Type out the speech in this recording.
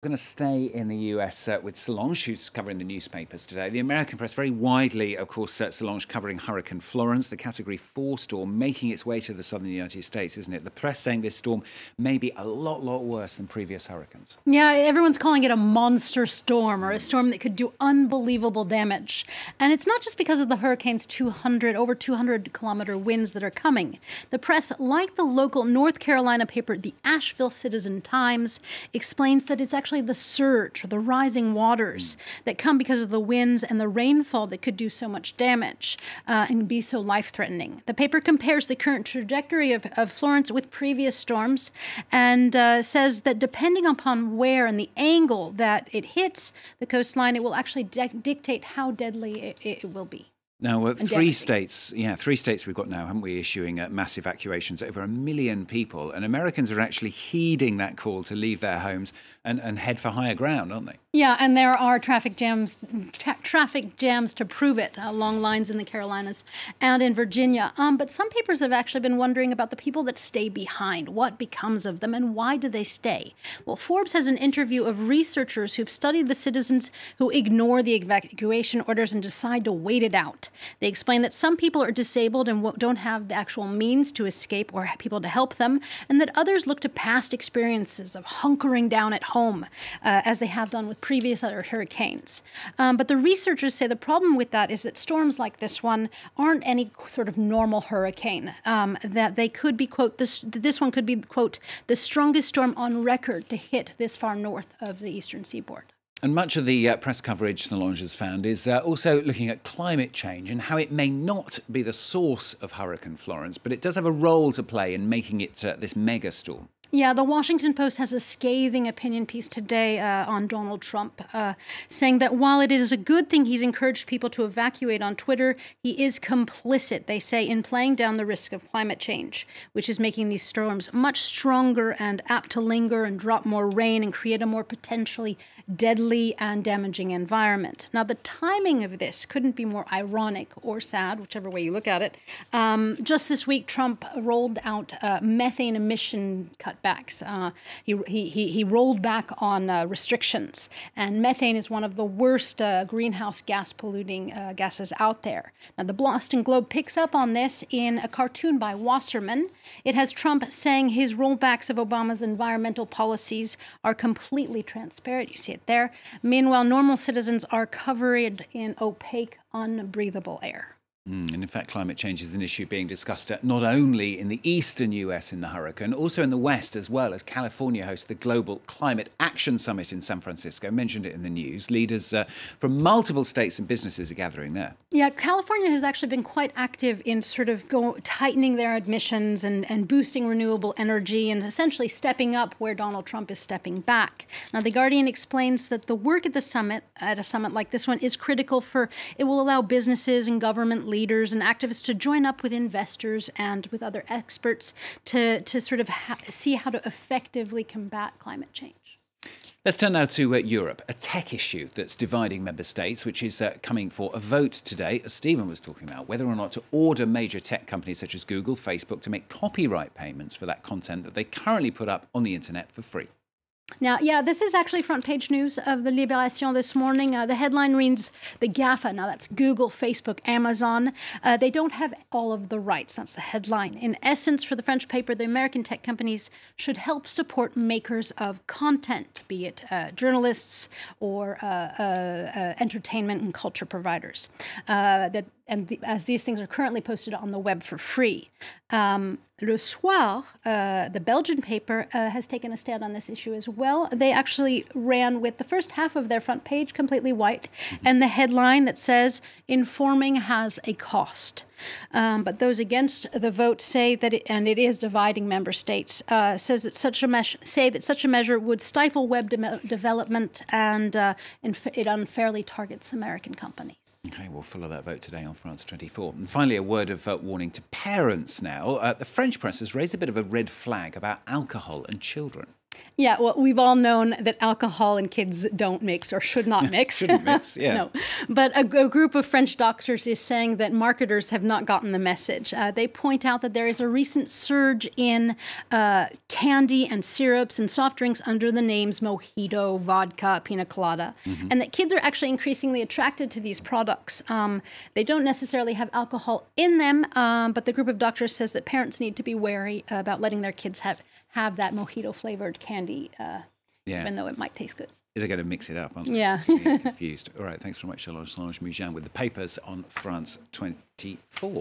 We're going to stay in the US with Solange, who's covering the newspapers today. The American press very widely, of course, Solange covering Hurricane Florence, the Category 4 storm making its way to the southern United States, isn't it? The press saying this storm may be a lot worse than previous hurricanes. Yeah, everyone's calling it a monster storm or a storm that could do unbelievable damage. And it's not just because of the hurricane's over 200-kilometer winds that are coming. The press, like the local North Carolina paper, the Asheville Citizen-Times, explains that it's actually the surge or the rising waters that come because of the winds and the rainfall that could do so much damage and be so life-threatening. The paper compares the current trajectory of Florence with previous storms and says that depending upon where and the angle that it hits the coastline, it will actually dictate how deadly it will be. Now, three states we've got now, haven't we, issuing mass evacuations, over 1 million people. And Americans are actually heeding that call to leave their homes and head for higher ground, aren't they? Yeah, and there are traffic jams to prove it along lines in the Carolinas and in Virginia. But some papers have actually been wondering about the people that stay behind. What becomes of them and why do they stay? Well, Forbes has an interview of researchers who've studied the citizens who ignore the evacuation orders and decide to wait it out. They explain that some people are disabled and don't have the actual means to escape or people to help them, and that others look to past experiences of hunkering down at home, as they have done with previous other hurricanes. But the researchers say the problem with that is that storms like this one aren't any sort of normal hurricane, that they could be, quote, this one could be, quote, the strongest storm on record to hit this far north of the eastern seaboard. And much of the press coverage Solange has found is also looking at climate change and how it may not be the source of Hurricane Florence, but it does have a role to play in making it this mega storm. Yeah, the Washington Post has a scathing opinion piece today on Donald Trump, saying that while it is a good thing he's encouraged people to evacuate on Twitter, he is complicit, they say, in playing down the risk of climate change, which is making these storms much stronger and apt to linger and drop more rain and create a more potentially deadly and damaging environment. Now, the timing of this couldn't be more ironic or sad, whichever way you look at it. Just this week, Trump rolled out methane emission cutbacks. He rolled back on restrictions, and methane is one of the worst greenhouse gas polluting gases out there. Now, the Boston Globe picks up on this in a cartoon by Wasserman. It has Trump saying his rollbacks of Obama's environmental policies are completely transparent. You see it there. Meanwhile, normal citizens are covered in opaque, unbreathable air. And in fact, climate change is an issue being discussed not only in the eastern US in the hurricane, also in the west as well, as California hosts the Global Climate Action Summit in San Francisco. Mentioned it in the news. Leaders from multiple states and businesses are gathering there. Yeah, California has actually been quite active in sort of tightening their emissions and boosting renewable energy and essentially stepping up where Donald Trump is stepping back. Now, The Guardian explains that the work at a summit like this one is critical it will allow businesses and government leaders and activists to join up with investors and with other experts to sort of see how to effectively combat climate change. Let's turn now to Europe, a tech issue that's dividing member states, which is coming for a vote today, as Stephen was talking about, whether or not to order major tech companies such as Google, Facebook to make copyright payments for that content that they currently put up on the internet for free. Now, yeah, this is actually front page news of the Libération this morning. The headline reads, the GAFA, now that's Google, Facebook, Amazon, they don't have all of the rights. That's the headline. In essence, for the French paper, the American tech companies should help support makers of content, be it journalists or entertainment and culture providers, as these things are currently posted on the web for free. Le Soir, the Belgian paper, has taken a stand on this issue as well. They actually ran with the first half of their front page completely white and the headline that says, informing has a cost. But those against the vote say that it is dividing member states, say that such a measure would stifle web development and it unfairly targets American companies. OK, we'll follow that vote today on France 24. And finally, a word of warning to parents now. The French press has raised a bit of a red flag about alcohol and children. Yeah, well, we've all known that alcohol and kids don't mix or should not mix. Shouldn't mix, yeah. No. But a group of French doctors is saying that marketers have not gotten the message. They point out that there is a recent surge in candy and syrups and soft drinks under the names mojito, vodka, pina colada, and that kids are actually increasingly attracted to these products. They don't necessarily have alcohol in them, but the group of doctors says that parents need to be wary about letting their kids have that mojito-flavored candy, even though it might taste good. They're going to mix it up, aren't they? Yeah. Confused. All right, thanks very much, Solange Moujan, with the papers on France 24.